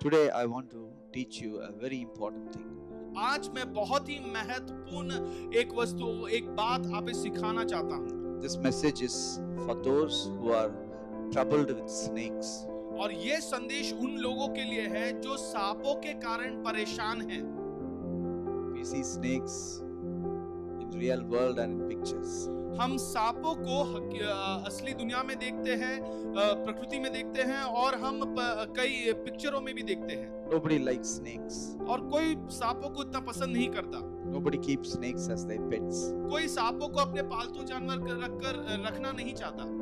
Today I want to teach you a very important thing. आज मैं बहुत ही महत्वपूर्ण एक बात आप सिखाना चाहता हूँ। This message is for those who are troubled with snakes. और ये संदेश उन लोगों के लिए है जो सांपों के कारण परेशान हैं। We see snakes in real world and in pictures. हम सांपों को असली दुनिया में देखते हैं, प्रकृति में देखते हैं और हम कई पिक्चरों में भी देखते हैं। Nobody likes snakes. और कोई सांपों को इतना पसंद नहीं करता। Nobody keeps snakes as their pets. कोई सांपों को अपने पालतू जानवर रखना नहीं चाहता।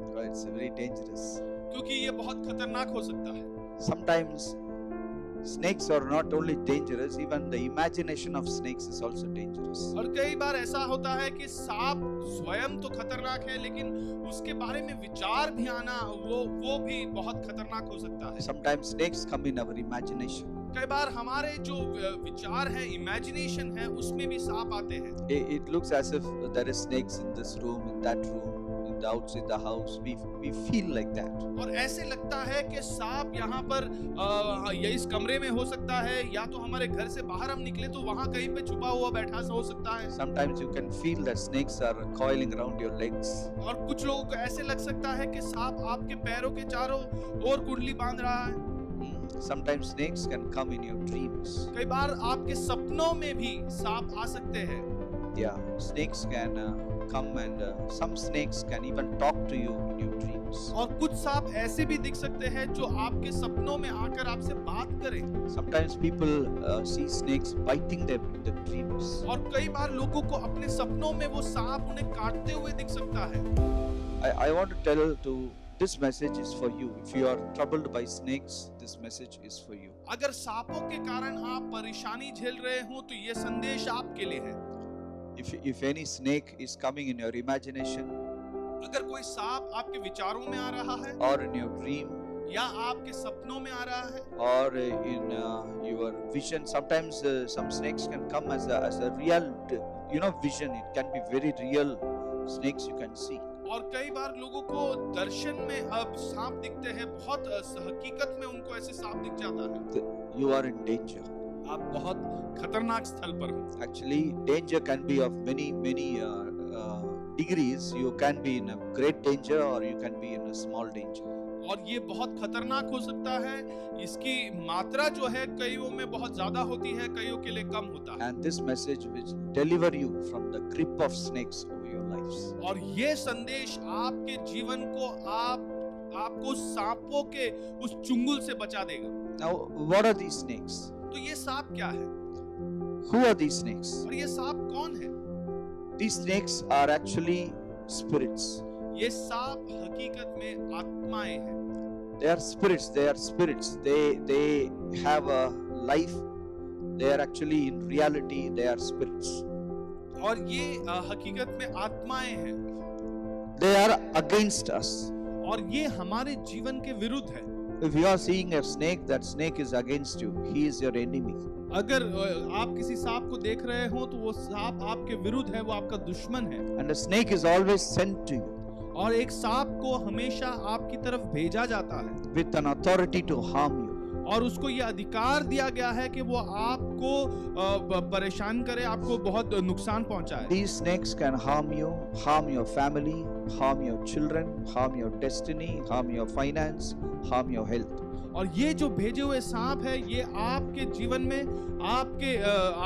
Because it's very dangerous. क्योंकि ये बहुत खतरनाक हो सकता है। Sometimes snakes are not only dangerous, even the imagination of snakes is also dangerous. और कई बार ऐसा होता है कि सांप स्वयं तो खतरनाक है, लेकिन उसके बारे में विचार भी आना वो भी बहुत खतरनाक हो सकता है। Sometimes snakes come in our imagination. कई बार हमारे जो विचार है, इमेजिनेशन है, उसमें भी सांप आते हैं। It looks as if there is snakes in this room, in that room, in the outside the house. We feel like that. और ऐसे लगता है कि सांप यहाँ पर या इस कमरे में हो सकता है, या तो हमारे घर से बाहर हम निकले तो वहाँ कहीं पे छुपा हुआ बैठा हो सकता है। Sometimes you can feel that snakes are coiling around your legs. और कुछ लोगों को ऐसे लग सकता है कि सांप आपके पैरों के चारों ओर कुंडली बांध रहा है। Sometimes snakes can come in your dreams. कई बार आपके सपनों में भी सांप आ सकते हैं। Yeah, snakes can come and some snakes can even talk to you in your dreams. और कुछ सांप ऐसे भी दिख सकते हैं जो आपके सपनों में आकर आपसे बात करें। Sometimes people see snakes biting them in the dreams. और कई बार लोगों को अपने सपनों में वो सांप उन्हें काटते हुए दिख सकता है। I want to tell to this message is for you. If you are troubled by snakes, this message is for you. अगर सांपों के कारण आप परेशानी झेल रहे हो तो ये संदेश आपके लिए है। If any snake is coming in your imagination अगर कोई सांप आपके विचारों में आ रहा है, or in your dream, या आपके सपनों में आ रहा है, or in your vision, sometimes some snakes can come as a real vision. It can be very real snakes you can see. और कई बार लोगों को दर्शन में अब सांप दिखते हैं, बहुत हकीकत में उनको ऐसे सांप दिख जाता है। You are in danger. आप बहुत खतरनाक स्थल पर हो। Actually, danger can be of many degrees. You can be in a great danger or you can be in a small danger. और ये बहुत खतरनाक हो सकता है। इसकी मात्रा जो है कईयों में बहुत ज्यादा होती है, कईयों के लिए कम होता है। And this message will deliver you from the grip of snakes over your lives. और ये संदेश आपके जीवन को आपको सांपों के उस चुंगल से बचा देगा। Now, what are these snakes? तो ये सांप क्या है? Who are these snakes? और ये सांप कौन है? These snakes are actually spirits. ये सांप हकीकत में आत्माएं हैं। They are spirits. They are spirits. They have a life. They are actually in reality. They are spirits. और ये हकीकत में आत्माएं हैं। They are against us. और ये हमारे जीवन के विरुद्ध है। If you are seeing a snake, that snake is against you. He is your enemy. अगर आप किसी सांप को देख रहे हो तो वो सांप आपके विरुद्ध है, वो आपका दुश्मन है। And a snake is always sent to you और एक सांप को हमेशा आपकी तरफ भेजा जाता है with an authority to harm you. और उसको ये अधिकार दिया गया है कि वो आपको परेशान करे, आपको बहुत नुकसान पहुंचाए। These snakes can harm you, harm your family, harm your children, harm your destiny, harm your finance, harm your health. और ये जो भेजे हुए सांप है, ये आपके जीवन में, आपके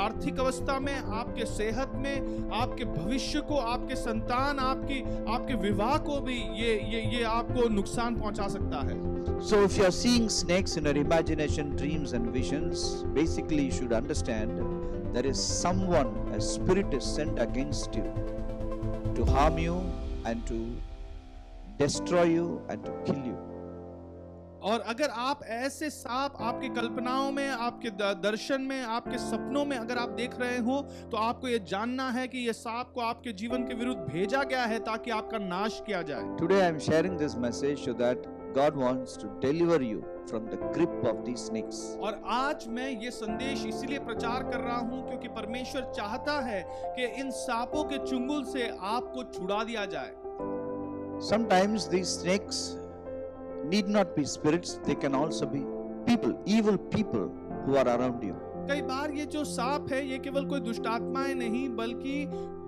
आर्थिक अवस्था में, आपके सेहत में, आपके भविष्य को, आपके संतान, आपके विवाह को भी ये आपको नुकसान पहुंचा सकता है। So if you are seeing snakes in your imagination, dreams and visions, basically you should understand there is someone, a spirit is sent against you to harm you and to destroy you and to kill you. और अगर आप ऐसे सांप आपके कल्पनाओं में, आपके दर्शन में, आपके सपनों में अगर आप देख रहे हो तो आपको ये जानना है कि ये सांप को आपके जीवन के विरुद्ध भेजा गया है ताकि आपका नाश किया जाए। Today I am sharing this message so that God wants to deliver you from the grip of these snakes. और आज मैं ये संदेश इसलिए प्रचार कर रहा हूँ क्योंकि परमेश्वर चाहता है कि इन सांपों के चुंगल से आपको छुड़ा दिया जाए। Sometimes these snakes need not be spirits, they can also be people, evil people who are around you. कई बार ये जो सांप है ये केवल कोई दुष्ट आत्माएं नहीं बल्कि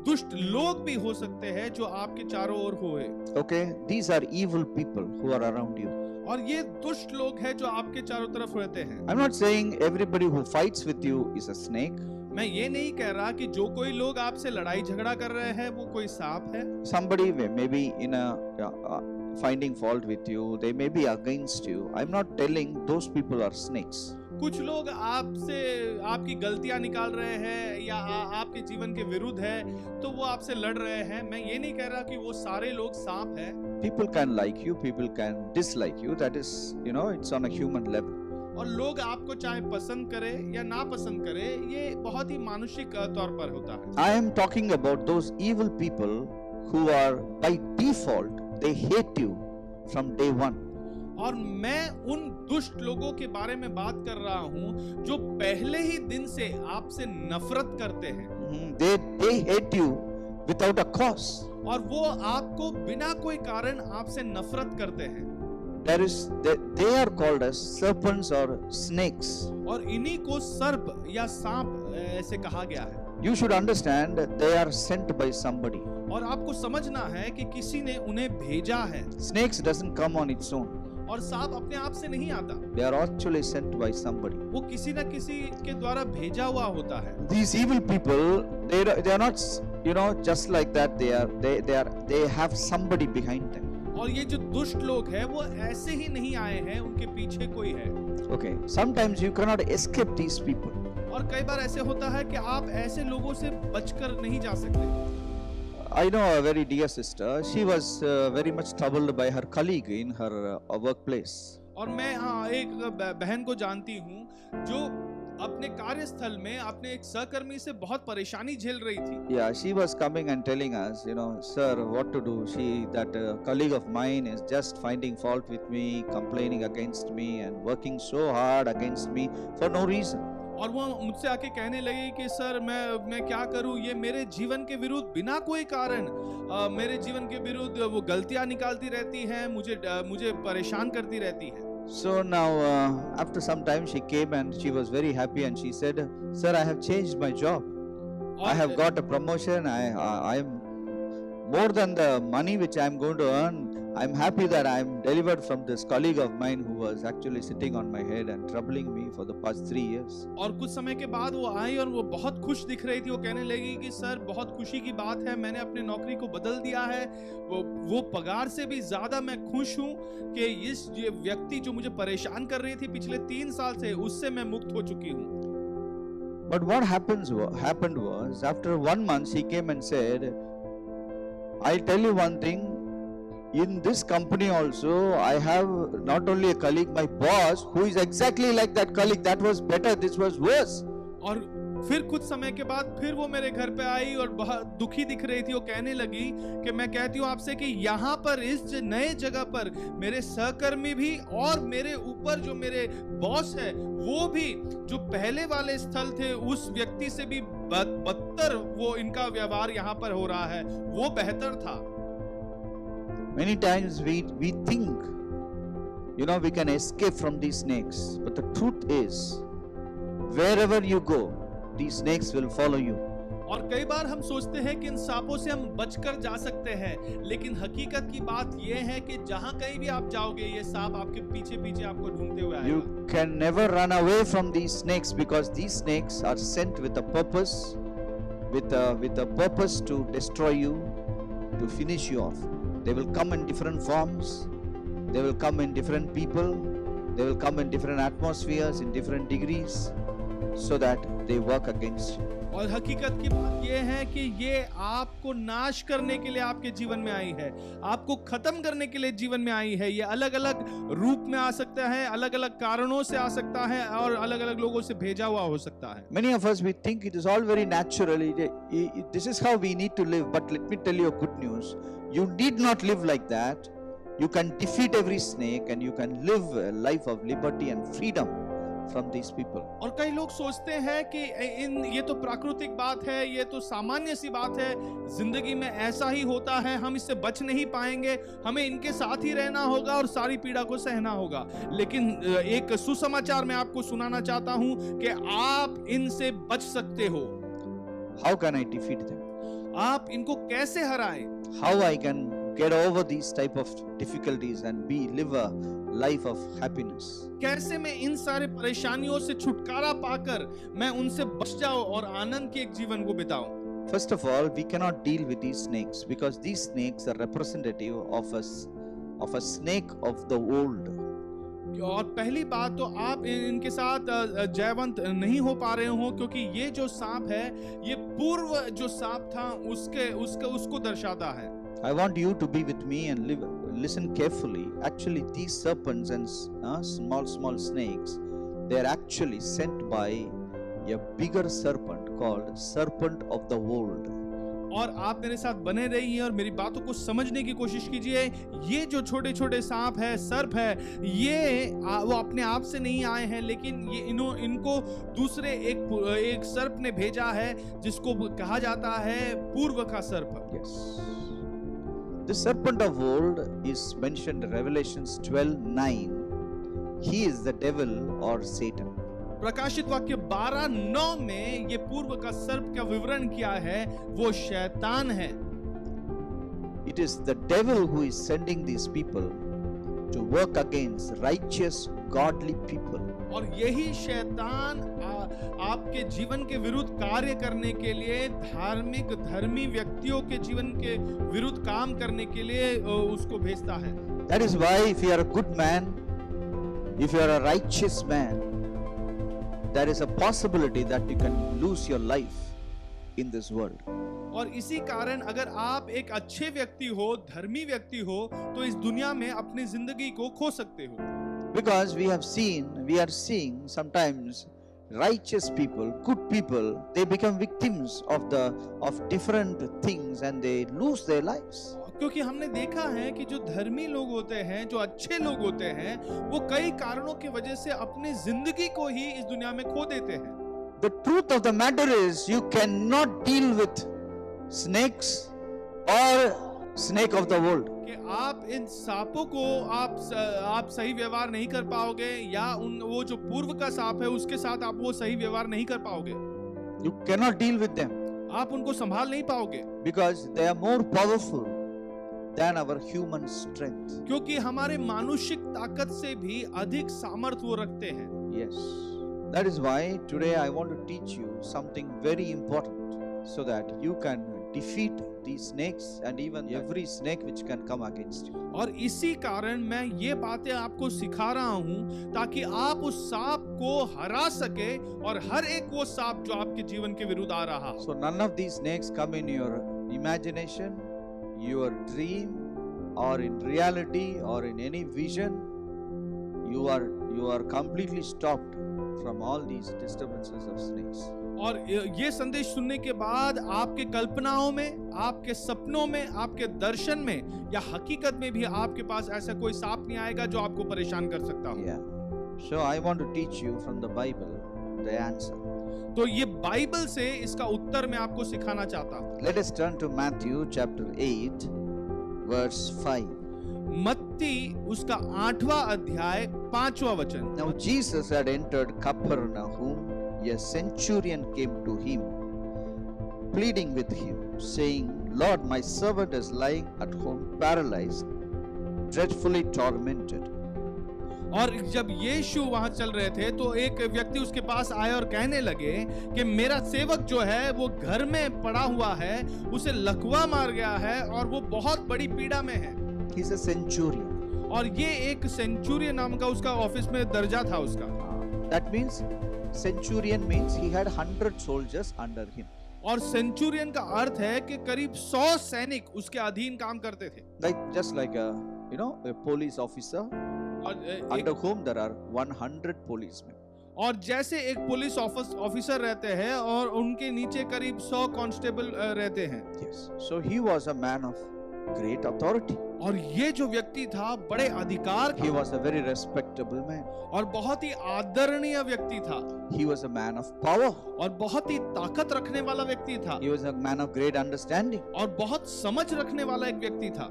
दुष्ट लोग भी हो सकते हैं जो आपके चारों ओर होए। Okay, these are evil people who are around you. और ये दुष्ट लोग हैं जो आपके चारों तरफ रहते हैं। I'm not saying everybody who fights with you is a snake. मैं ये नहीं कह रहा कि जो कोई लोग आपसे लड़ाई झगड़ा कर रहे हैं वो कोई सांप है। Somebody may be in a finding fault with you, they may be against you. I'm not telling those people are snakes. कुछ लोग आपसे आपकी गलतियां निकाल रहे हैं या आपके जीवन के विरुद्ध है तो वो आपसे लड़ रहे हैं। मैं ये नहीं कह रहा कि वो सारे लोग सांप हैं। People can like you, people can dislike you. That is, it's on a human level. और लोग आपको चाहे पसंद करे या ना पसंद करे ये बहुत ही मानुषिक तौर पर होता है। I am talking about those evil people who are by default, they hate you from day one. और मैं उन दुष्ट लोगों के बारे में बात कर रहा हूं जो पहले ही दिन से आपसे नफरत करते हैं। They hate you without a cause. और वो आपको बिना कोई कारण आपसे नफरत करते हैं। They are called as serpents or snakes. और इन्हीं को सर्प या सांप ऐसे कहा गया है। You should understand they are sent by somebody. और आपको समझना है कि किसी ने उन्हें भेजा है। Snakes doesn't come on its own. और सांप अपने आप से नहीं आता। They are actually sent by somebody. वो किसी न किसी के द्वारा भेजा हुआ होता है। These evil people, they are not, just like that. They have somebody behind them. और ये जो दुष्ट लोग हैं वो ऐसे ही नहीं आए हैं, उनके पीछे कोई है। Okay, sometimes you cannot escape these people. और कई बार ऐसे होता है कि आप ऐसे लोगों से बचकर नहीं जा सकते। I know a very dear sister. She was very much troubled by her colleague in her workplace. और मैं एक बहन को जानती हूँ जो अपने कार्यस्थल में अपने एक सहकर्मी से बहुत परेशानी झेल रही थी। Yeah, she was coming and telling us, sir, what to do. That colleague of mine is just finding fault with me, complaining against me, and working so hard against me for no reason. और वो मुझसे आके कहने लगी कि sir मैं क्या करूं, ये मेरे जीवन के विरुद्ध बिना कोई कारण मेरे जीवन के विरुद्ध वो गलतियां निकालती रहती है, मुझे परेशान करती रहती है। So now after some time she came and she was very happy and she said, sir, I have changed my job. I have got a promotion. I am more than the money which I am going to earn. I am happy that I am delivered from this colleague of mine who was actually sitting on my head and troubling me for the past 3 years. और कुछ समय के बाद वो आई और वो बहुत खुश दिख रही थी। वो कहने लगी कि सर बहुत खुशी की बात है, मैंने अपनी नौकरी को बदल दिया है, वो पगार से भी ज्यादा मैं खुश हूँ कि ये व्यक्ति जो मुझे परेशान कर रही थी पिछले 3 साल से, उससे मैं मुक्त हो चुकी हूँ। But what happened was after 1 month she came and said, I'll tell you one thing. In this company also, I have not only a colleague, my boss, who is exactly like that colleague. That was better. This was worse. और फिर कुछ समय के बाद फिर वो मेरे घर पे आई और बहुत दुखी दिख रही थी। वो कहने लगी कि मैं कहती हूँ आपसे कि यहाँ पर इस नए जगह पर मेरे सहकर्मी भी और मेरे ऊपर जो मेरे बॉस है वो भी जो पहले वाले स्थल थे उस व्यक्ति से भी बदतर वो इनका व्यवहार यहाँ पर हो रहा है, वो बेहतर था। Many times we think, we can escape from these snakes. But the truth is, wherever you go, these snakes will follow you. और कई बार हम सोचते हैं कि इन सांपों से हम बचकर जा सकते हैं, लेकिन हकीकत की बात यह है कि जहां कहीं भी आप जाओगे ये सांप आपके पीछे पीछे आपको ढूंढते हुए आएगा। You can never run away from these snakes because these snakes are sent with a purpose, with a purpose to destroy you, to finish you off. They will come in different forms. They will come in different people. They will come in different atmospheres, in different degrees, so that they work against you. और हकीकत की बात यह है कि ये आपको नाश करने के लिए आपके जीवन में आई है, आपको खत्म करने के लिए जीवन में आई है। ये अलग अलग रूप में आ सकता है, अलग अलग कारणों से आ सकता है और अलग अलग लोगों से भेजा हुआ हो सकता है। Many of us we think it is all very natural. This is how we need to live. But let me tell you a good news. You need not live like that. You can defeat every snake and you can live a life of liberty and freedom from these people. और कई लोग सोचते हैं कि ये तो प्राकृतिक बात है, ये तो सामान्य सी बात है, जिंदगी में ऐसा ही होता है, हम इससे बच नहीं पाएंगे, हमें इनके साथ ही रहना होगा और सारी पीड़ा को सहना होगा। लेकिन एक सुसमाचार मैं आपको सुनाना चाहता हूं कि आप इनसे बच सकते हो। How can I defeat them? आप इनको कैसे हराएं? How I can get over these type of difficulties and live a life of happiness? कैसे मैं इन सारे परेशानियों से छुटकारा पाकर मैं उनसे बच जाऊं और आनंद के एक जीवन को बिताऊं? First of all, we cannot deal with these snakes because these snakes are representative of a snake of the old. और पहली बात तो आप इनके साथ जयवंत नहीं हो पा रहे हो, क्योंकि ये जो सांप है ये पूर्व जो सांप था उसको दर्शाता है। I want you to be with me and listen carefully. Actually, these serpents and small snakes, they are actually sent by a bigger serpent called serpent of the old. और आप मेरे साथ बने रहिए और मेरी बातों को समझने की कोशिश कीजिए। ये जो छोटे छोटे सांप है, सर्प है, ये वो अपने आप से नहीं आए हैं, लेकिन ये इनको दूसरे एक सर्प ने भेजा है जिसको कहा जाता है पूर्व का सर्प। Yes. The serpent of old is mentioned in Revelations 12:9. He is the devil or Satan. प्रकाशित वाक्य 12:9 में ये पूर्व का सर्प का विवरण किया है, वो शैतान है। It is the devil who is sending these people to work against righteous, godly people. और यही शैतान आपके जीवन के विरुद्ध कार्य करने के लिए, धार्मिक धर्मी व्यक्तियों के जीवन के विरुद्ध काम करने के लिए उसको भेजता है। That is why if you are a good man, if you are a righteous man, there is a possibility that you can lose your life in this world. और इसी कारण अगर आप एक अच्छे व्यक्ति हो, धर्मी व्यक्ति हो, तो इस दुनिया में अपनी जिंदगी को खो सकते हो। Because we are seeing sometimes righteous people, good people, they become victims of different things and they lose their lives. क्योंकि हमने देखा है कि जो धर्मी लोग होते हैं, जो अच्छे लोग होते हैं, वो कई कारणों की वजह से अपनी जिंदगी को ही इस दुनिया में खो देते हैं। The truth of the matter is you cannot deal with snakes or snake of the world. कि आप इन सांपों को आप सही व्यवहार नहीं कर पाओगे, या वो जो पूर्व का सांप है उसके साथ आप वो सही व्यवहार नहीं कर पाओगे। You cannot deal with them आप उनको संभाल नहीं पाओगे, because they are more powerful than our human strength. क्योंकि हमारे मानुषिक ताकत से भी अधिक सामर्थ वो रखते हैं। Yes. That is why today I want to teach you something very important so that you can defeat these snakes and even every snake which can come against you. और इसी कारण मैं ये बातें आपको सिखा रहा हूँ ताकि आप उस सांप को हरा सके, और हर एक वो सांप जो आपके जीवन के विरुद्ध आ रहा हो। So none of these snakes come in your imagination, your dream, or in reality, or in any vision. You are completely stopped from all these disturbances of snakes. और ये संदेश सुनने के बाद आपके कल्पनाओं में, आपके सपनों में, आपके दर्शन में या हकीकत में भी आपके पास ऐसा कोई सांप नहीं आएगा जो आपको परेशान कर सकता हो। Yeah. So I want to teach you from the Bible the answer. तो ये बाइबल से इसका उत्तर मैं आपको सिखाना चाहता हूँ। Let us turn to Matthew chapter 8 verse 5. मत्ती उसका 8वां अध्याय 5वां वचन। Now Jesus had entered Capernaum. A centurion came to him, pleading with him, saying, Lord, my servant is lying at home paralyzed, dreadfully tormented. और जब यीशु वहां चल रहे थे तो एक व्यक्ति उसके पास आए और कहने लगे कि मेरा सेवक जो है वो घर में पड़ा हुआ है, उसे लकवा मार गया है और वो बहुत बड़ी पीड़ा में है। He's a centurion. और ये एक सेंचुरियन नाम का उसका ऑफिस में दर्जा था उसका। That means centurion means he had 100 soldiers under him. और सेंचुरियन का अर्थ है कि करीब 100 सैनिक उसके अधीन काम करते थे। Just like a police officer under whom there are 100 policemen. और जैसे एक पुलिस ऑफिसर रहते हैं और उनके नीचे करीब 100 कांस्टेबल रहते हैं। Yes. So he was a man of great authority. और ये जो व्यक्ति था बड़े अधिकार He was a very respectable man. और बहुत ही आदरणीय व्यक्ति था He was a man of power. और बहुत ही ताकत रखने वाला व्यक्ति था He was a man of great understanding. और बहुत समझ रखने वाला एक व्यक्ति था।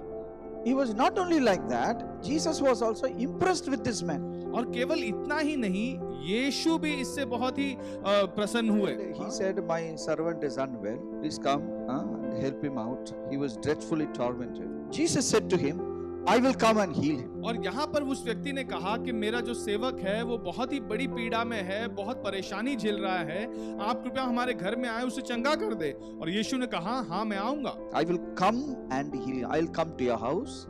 He was not only like that, Jesus was also impressed with this man. और केवल इतना ही नहीं, यीशु भी इससे बहुत ही प्रसन्न हुए। He said, "My servant is unwell. Please come and help him out. He was dreadfully tormented." Jesus said to him, "I will come and heal him." और यहाँ पर उस व्यक्ति ने कहा कि मेरा जो सेवक है वो बहुत ही बड़ी पीड़ा में है, बहुत परेशानी झेल रहा है, आप कृपया हमारे घर में आए, उसे चंगा कर दे। और यीशु ने कहा, हाँ मैं आऊंगा। I will come and heal. I will come to your house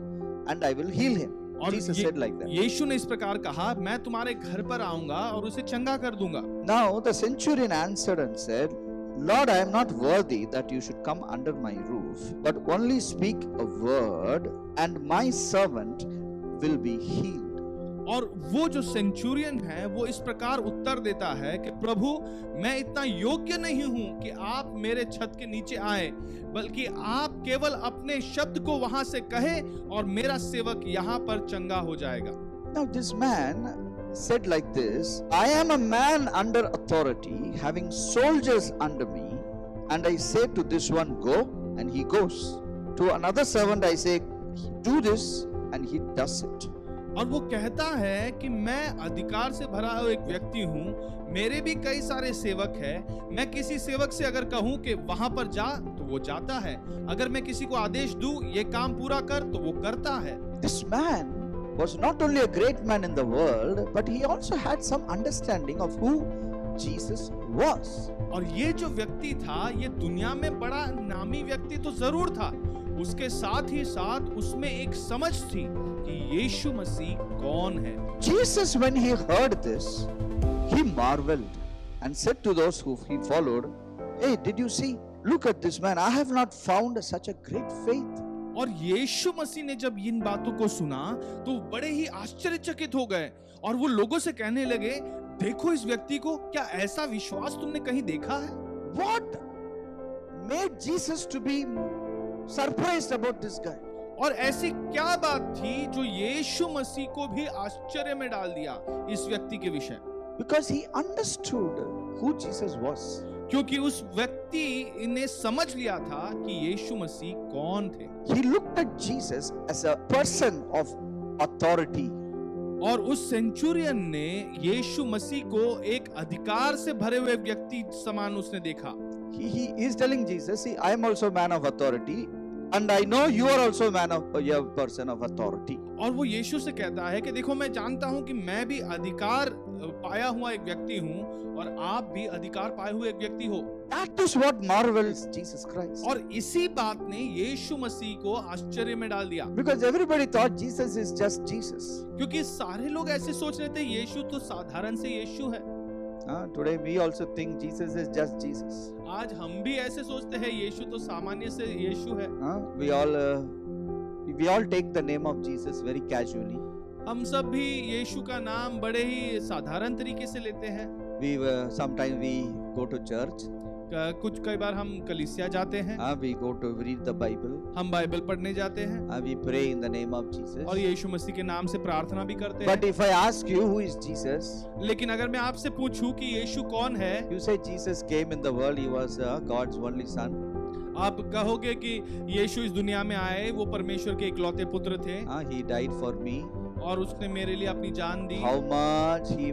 and I will heal him. और Jesus said like that. यीशु ने इस प्रकार कहा, मैं तुम्हारे घर पर आऊंगा और उसे चंगा कर दूंगा। Now the centurion answered and said, "Lord, I am not worthy that you should come under my roof, but only speak a word and my servant will be healed." और वो जो सेंचुरियन है वो इस प्रकार उत्तर देता है कि प्रभु, मैं इतना योग्य नहीं हूं कि आप मेरे छत के नीचे आए, बल्कि आप केवल अपने शब्द को वहां से कहे और मेरा सेवक यहाँ पर चंगा हो जाएगा। Now this man said like this, "I am a man under authority, having soldiers under me, and I say to this one, go, and he goes. To another servant I say, do this, and he does it." और वो कहता है कि मैं अधिकार से भरा हुआ एक व्यक्ति हूँ, मेरे भी कई सारे सेवक हैं, मैं किसी सेवक से अगर कहूँ कि वहां पर जा तो वो जाता है, अगर मैं किसी को आदेश दूं ये काम पूरा कर तो वो करता है। This man was not only a great man in the world, but he also had some understanding of who Jesus was. और ये जो व्यक्ति था ये दुनिया में बड़ा नामी व्यक्ति तो जरूर था, उसके साथ ही साथ उसमें एक समझ थी कि यीशु मसीह कौन है। Jesus, when he heard this, he marveled and said to those who he followed, "Hey, did you see? Look at this man. I have not found such a great faith." और यीशु मसीह ने जब इन बातों को सुना तो बड़े ही आश्चर्यचकित हो गए और वो लोगों से कहने लगे, देखो इस व्यक्ति को, क्या ऐसा विश्वास तुमने कहीं देखा है? What made Jesus to be surprised about this guy? और ऐसी क्या बात थी जो यीशु मसीह को भी आश्चर्य में डाल दिया इस व्यक्ति के विषय? Because he understood who Jesus was. क्योंकि उस व्यक्ति ने समझ लिया था कि यीशु मसीह कौन थे। He looked at Jesus as a person of authority. और उस सेंचुरियन ने यीशु मसीह को एक अधिकार से भरे हुए व्यक्ति समान उसने देखा। He is telling Jesus, "See, I am also a man of authority, and I know you are also a man of a person of authority." और वो यीशु से कहता है कि देखो मैं जानता हूं कि मैं भी अधिकार पाया हुआ एक व्यक्ति हूं और आप भी अधिकार पाए हुए एक व्यक्ति हो। That is what marvels Jesus Christ. और इसी बात ने यीशु मसीह को आश्चर्य में डाल दिया, Because everybody thought Jesus is just Jesus. क्योंकि सारे लोग ऐसे सोच रहे थे यीशु तो साधारण से यीशु है। Today we also think Jesus is just Jesus. आज हम भी ऐसे सोचते हैं यीशु तो सामान्य से यीशु है। We all take the name of Jesus very casually. हम सब भी यीशु का नाम बड़े ही साधारण तरीके से लेते हैं। Sometimes we go to church. कुछ कई बार हम कलीसिया जाते हैं, We go to read the Bible. हम बाइबल पढ़ने जाते हैं We pray in the name of Jesus. और यीशु मसीह के नाम से प्रार्थना भी करते But हैं। if I ask you who is Jesus, लेकिन अगर मैं आपसे पूछूं कि यीशु कौन है, you say Jesus came in the world. He was God's only son. आप कहोगे कि यीशु इस दुनिया में आए, वो परमेश्वर के इकलौते पुत्र थे He died for me. और उसने मेरे लिए अपनी जान दी। How much he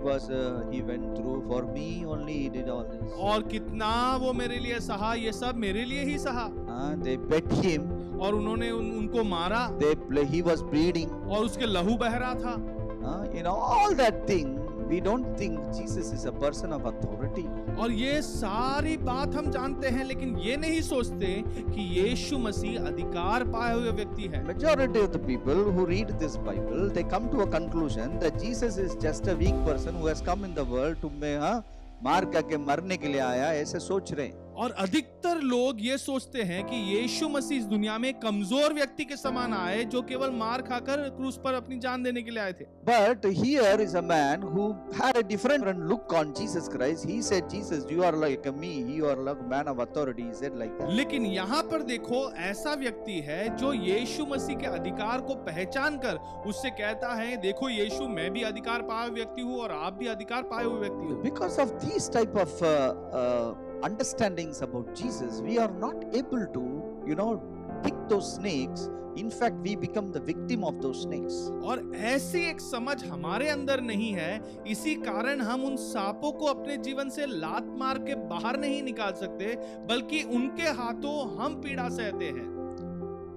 went through for me, only he did all this. और कितना वो मेरे लिए सहा, ये सब मेरे लिए ही सहा। They beat him. और उन्होंने उनको मारा He was bleeding. और उसके लहू बह रहा था। All that thing. We don't think Jesus is a person of authority. और ये सारी बात हम जानते हैं, लेकिन ये नहीं सोचते कि यीशु मसीह अधिकार पाए हुए व्यक्ति है। Majority of the people who read this Bible, they come to a conclusion that Jesus is just a weak person who has come in the world to मार करके मरने के लिए आया, ऐसे सोच रहे हैं। और अधिकतर लोग ये सोचते हैं कि यीशु मसीह इस दुनिया में कमजोर व्यक्ति के समान आए जो केवल मार खाकर क्रूस पर अपनी जान देने के लिए आए थे। But here is a man who had a different look on Jesus Christ. He said, Jesus, you are like me, you are like man of authority. He said like that. लेकिन यहाँ पर देखो, ऐसा व्यक्ति है जो यीशु मसीह के अधिकार को पहचान कर उससे कहता है, देखो यीशु, मैं भी अधिकार पाए हुए व्यक्ति हूँ और आप भी अधिकार पाए हुए व्यक्ति हो। Because of these type of understandings about Jesus, we are not able to, pick those snakes. In fact, we become the victim of those snakes. और ऐसी एक समझ हमारे अंदर नहीं है, इसी कारण हम उन सांपों को अपने जीवन से लात मार के बाहर नहीं निकाल सकते, बल्कि उनके हाथों हम पीड़ा सहते हैं।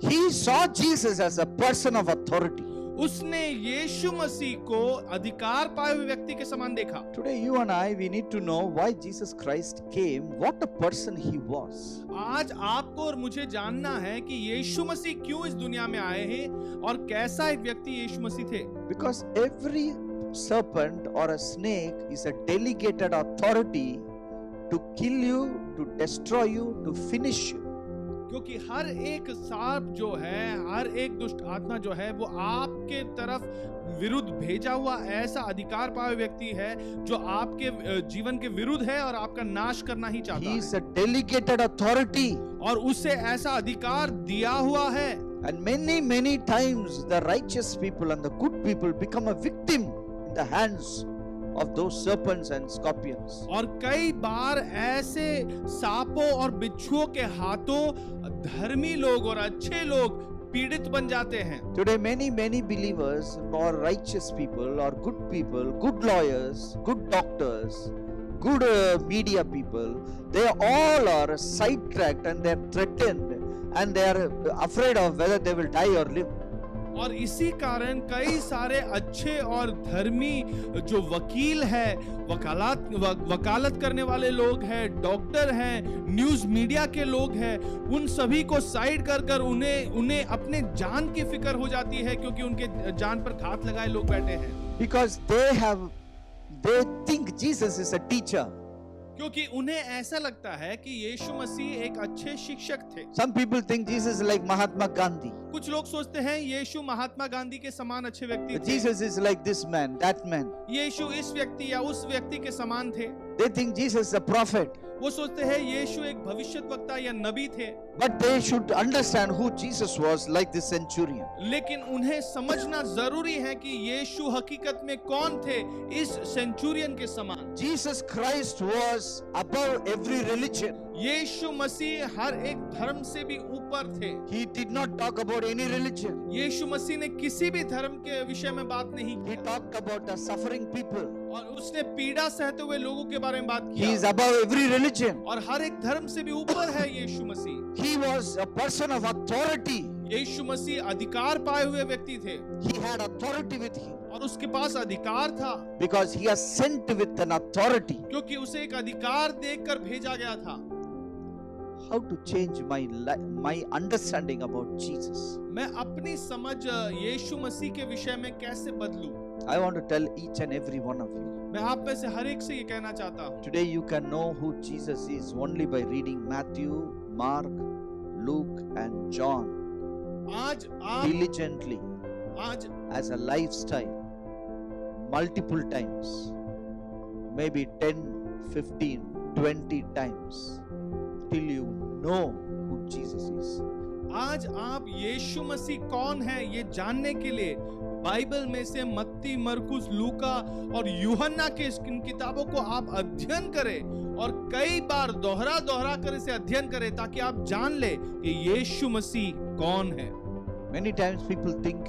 He saw Jesus as a person of authority. उसने यीशु मसीह को अधिकार पाए हुए व्यक्ति के समान देखा। Today, you and I, we need to know why Jesus Christ came, what a person he was. आज आपको और मुझे जानना है कि यीशु मसीह क्यों इस दुनिया में आए हैं और कैसा एक व्यक्ति यीशु मसीह थे। Because every serpent or a snake is a delegated authority to kill you, to destroy you, to finish you. क्योंकि हर एक सांप जो है, हर एक दुष्ट आत्मा जो है, वो आपके तरफ विरुद्ध भेजा हुआ ऐसा अधिकार पाए व्यक्ति है जो आपके जीवन के विरुद्ध है और आपका नाश करना ही चाहता He है। is a delegated authority. और उसे ऐसा अधिकार दिया हुआ है। And many times the righteous people and the good people become a victim in the hands of those serpents and scorpions. और कई बार ऐसे सांपों और बिच्छुओं के हाथों धर्मी लोग और अच्छे लोग पीड़ित बन जाते हैं। Today many believers or righteous people or good people, good lawyers, good doctors, good media people, they all are sidetracked and they are threatened and they are afraid of whether they will die or live. और इसी कारण कई सारे अच्छे और धर्मी जो वकील है, वकालत करने वाले लोग हैं, डॉक्टर हैं, न्यूज मीडिया के लोग हैं, उन सभी को साइड कर कर उन्हें अपने जान की फिक्र हो जाती है, क्योंकि उनके जान पर घात लगाए लोग बैठे हैं। Because they think Jesus is a teacher. क्योंकि उन्हें ऐसा लगता है कि यीशु मसीह एक अच्छे शिक्षक थे। Some people think Jesus is like Mahatma Gandhi. कुछ लोग सोचते हैं यीशु महात्मा गांधी के समान अच्छे व्यक्ति थे। Jesus is like this man, that man. यीशु इस व्यक्ति या उस व्यक्ति के समान थे। They think Jesus is a prophet. वो सोचते हैं यीशु एक भविष्यद्वक्ता या नबी थे। But they should understand who Jesus was, like the centurion. लेकिन उन्हें समझना जरूरी है कि यीशु हकीकत में कौन थे, इस सेंचुरियन के समान। Jesus Christ was above every religion. यीशु मसीह हर एक धर्म से भी ऊपर थे। He did not talk about any religion. यीशु मसीह ने किसी भी धर्म के विषय में बात नहीं He की talked about the suffering people. और उसने पीड़ा सहते हुए लोगों के बारे में बात He is की। above every religion. और हर एक धर्म से भी ऊपर है यीशु मसीह। He was a person of authority. यीशु मसीह अधिकार पाए हुए व्यक्ति थे He had authority with him और उसके पास अधिकार था, because he was sent with an authority. क्योंकि उसे एक अधिकार देकर भेजा गया था। How to change my understanding about Jesus? मैं अपनी समझ यीशु मसीह के विषय में कैसे बदलूं? I want to tell each and every one of you. मैं आप में से हर एक से ये कहना चाहता हूँ, Today you can know who Jesus is only by reading Matthew, Mark, Luke and John आज आप diligently आज as a lifestyle multiple times, maybe 10, 15, 20 times till you know who Jesus is. आज आप यीशु मसीह कौन है ये जानने के लिए बाइबल में से मत्ती, मरकुस, लूका और यूहन्ना के इन किताबों को आप अध्ययन करें और कई बार दोहरा कर इसे अध्ययन करें ताकि आप जान ले कि यीशु मसीह कौन है। Many times people think,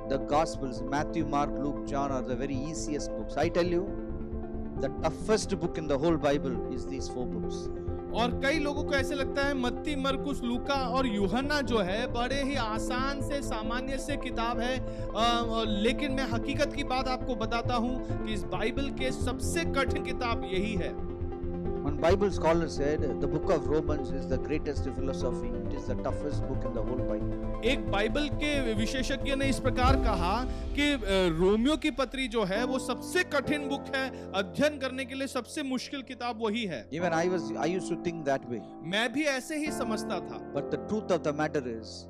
the Gospels, Matthew, Mark, Luke, John are the very easiest books. I tell you, the toughest book in the whole Bible is these 4 books. और कई लोगों को ऐसे लगता है मत्ती, मरकुस, लूका और यूहन्ना जो है बड़े ही आसान से सामान्य से किताब है, लेकिन मैं हकीकत की बात आपको बताता हूं कि इस बाइबल के सबसे कठिन किताब यही है। One Bible scholar said the book of Romans is the greatest philosophy. It is the toughest book in the whole Bible. एक बाइबल के विशेषज्ञ ने इस प्रकार कहा कि रोमियो की पत्री जो है वो सबसे कठिन बुक है, अध्ययन करने के लिए सबसे मुश्किल किताब वही है। Even I used to think that way. मैं भी ऐसे ही समझता था। But the truth of the matter is,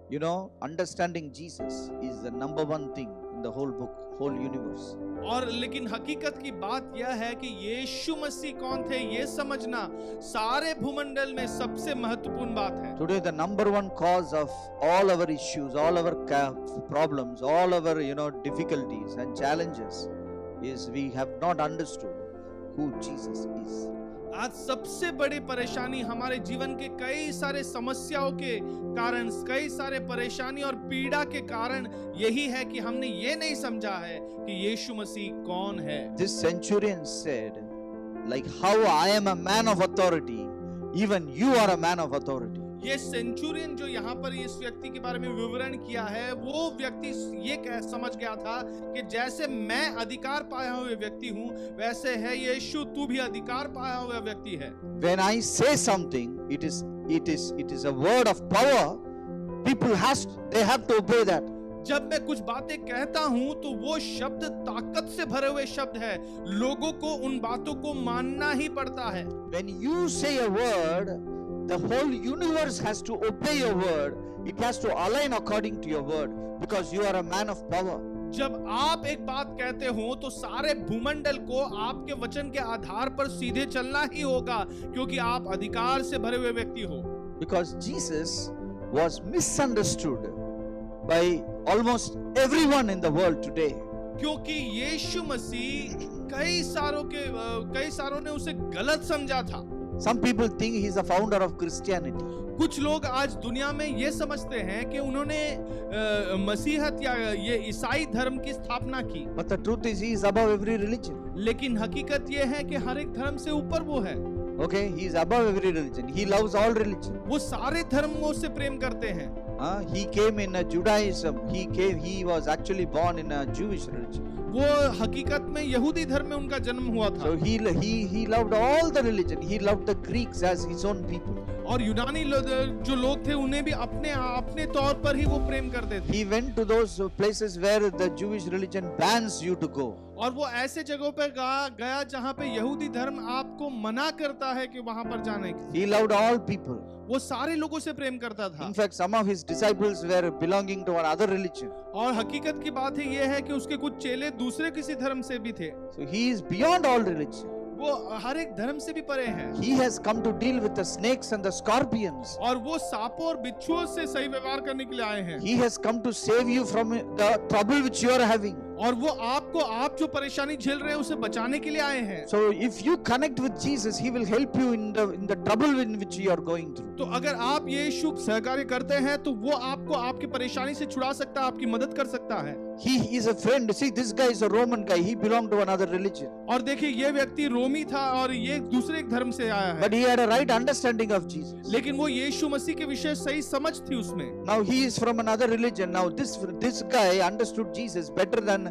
you know, understanding Jesus is the number one thing in the whole book, whole universe. और लेकिन हकीकत की बात यह है कि यीशु मसीह कौन थे ये समझना सारे भूमंडल में सबसे महत्वपूर्ण बात है। Today the number one cause of all our issues, all our problems, all our difficulties and challenges is we have not understood who Jesus is. आज सबसे बड़ी परेशानी हमारे जीवन के कई सारे समस्याओं के कारण, कई सारे परेशानी और पीड़ा के कारण यही है कि हमने ये नहीं समझा है कि यीशु मसीह कौन है। This centurion said, like how I am a man of authority, even you are a man of authority. ये सेंचुरियन जो यहाँ पर इस व्यक्ति के बारे में विवरण किया है, वो व्यक्ति ये समझ गया था कि जैसे मैं अधिकार पाया हुआ व्यक्ति हूँ, वैसे है यीशु, तू भी अधिकार पाया हुआ व्यक्ति है। When I say something, it is a word of power. People they have to obey that. जब मैं कुछ बातें कहता हूँ तो वो शब्द ताकत से भरे हुए शब्द है, लोगों को उन बातों को मानना ही पड़ता है। When you say a word, the whole universe has to obey your word. It has to align according to your word because you are a man of power. जब आप एक बात कहते हो तो सारे भूमंडल को आपके वचन के आधार पर सीधे चलना ही होगा, क्योंकि आप अधिकार से भरे हुए व्यक्ति हो। Because Jesus was misunderstood by almost everyone in the world today. क्योंकि यीशु मसीह कई सारों ने उसे गलत समझा था। Some people think he is the founder of Christianity. कुछ लोग आज दुनिया में ये समझते हैं कि उन्होंने मसीहत या ये ईसाई धर्म की स्थापना की। But the truth is he is above every religion. लेकिन हकीकत ये है कि हर एक धर्म से ऊपर वो है। Okay, he is above every religion. He loves all religion. वो सारे धर्मों से प्रेम करते हैं। He came in a Judaism. He was actually born in a Jewish religion. वो हकीकत में यहूदी धर्म में उनका जन्म हुआ था। So he loved all the religion. He loved the Greeks as his own people. और यूनानी जो लोग थे उन्हें भी अपने तौर पर ही वो प्रेम करते थे। He went to those places where the Jewish religion bans you to go. और वो ऐसे जगहों पर गया जहाँ पे यहूदी धर्म आपको मना करता है कि वहाँ पर जाने की। He loved all people. वो सारे लोगों से प्रेम करता था। In fact, some of his disciples were belonging to another religion. और हकीकत की बात है ये है कि उसके कुछ चेले दूसरे किसी धर्म से भी थे। So he is beyond all religion. वो हर एक धर्म से भी परे है। He has come to deal with the snakes and the scorpions. और वो सांपों और बिच्छुओं से सही व्यवहार करने के लिए आए हैं। He has come to save you from the trouble which you are having. और वो आप जो परेशानी झेल रहे हैं उसे बचाने के लिए आए हैं। So if you connect with Jesus, he will help you in the trouble in which you are going through. तो अगर आप यीशु सहकार्य करते हैं तो वो आपको आपकी परेशानी से छुड़ा सकता है, आपकी मदद कर सकता है। He is a friend. See, this guy is a Roman guy. He belonged to another religion. और देखिए ये व्यक्ति रोमी था और ये दूसरे एक धर्म से आया है। But he had a right understanding of Jesus. लेकिन वो यीशु मसीह के विषय सही समझ थी उसमें। Now he is from another religion. Now this guy understood Jesus better than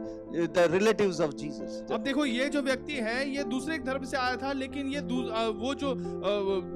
the relatives of Jesus. अब देखो ये जो व्यक्ति है ये दूसरे एक धर्म से आया था, लेकिन ये वो जो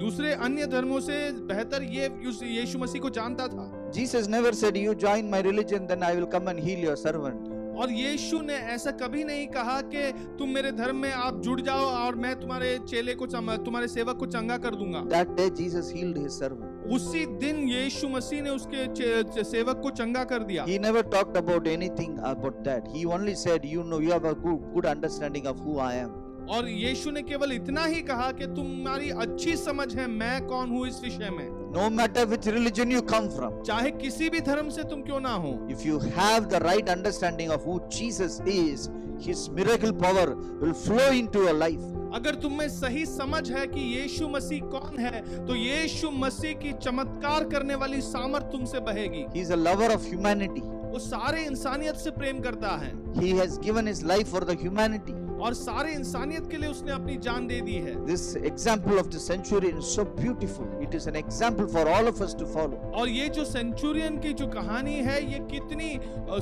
दूसरे अन्य धर्मों से बेहतर ये यीशु मसीह को जानता था। Jesus never said, "You join my religion, then I will come and heal your servant." और यीशु ने ऐसा कभी नहीं कहा कि तुम मेरे धर्म में आप जुड़ जाओ और मैं तुम्हारे चेले को तुम्हारे सेवक को चंगा कर दूंगा। That day Jesus healed his servant. उसी दिन यीशु मसीह ने उसके सेवक को चंगा कर दिया। He never talked about anything about that. He only said, "You know, you have a good understanding of who I am." और यीशु ने केवल इतना ही कहा कि तुम्हारी अच्छी समझ है मैं कौन हूँ इस विषय में। No matter which religion you come from, चाहे किसी भी धर्म से तुम क्यों ना हो, if you have the right understanding of who Jesus is, his miracle power will flow into your life. अगर तुम में सही समझ है कि यीशु मसीह कौन है, तो यीशु मसीह की चमत्कार करने वाली सामर्थ तुमसे बहेगी। He is a lover of humanity. वो सारे इंसानियत से प्रेम करता है। He has given his life for the humanity. और सारे इंसानियत के लिए उसने अपनी जान दे दी है। This example of the centurion is so beautiful. It is an example for all of us to follow. और ये जो सेंचुरियन की जो कहानी है ये कितनी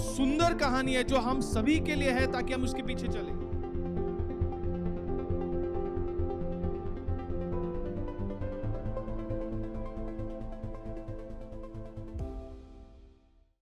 सुंदर कहानी है जो हम सभी के लिए है ताकि हम उसके पीछे चलें।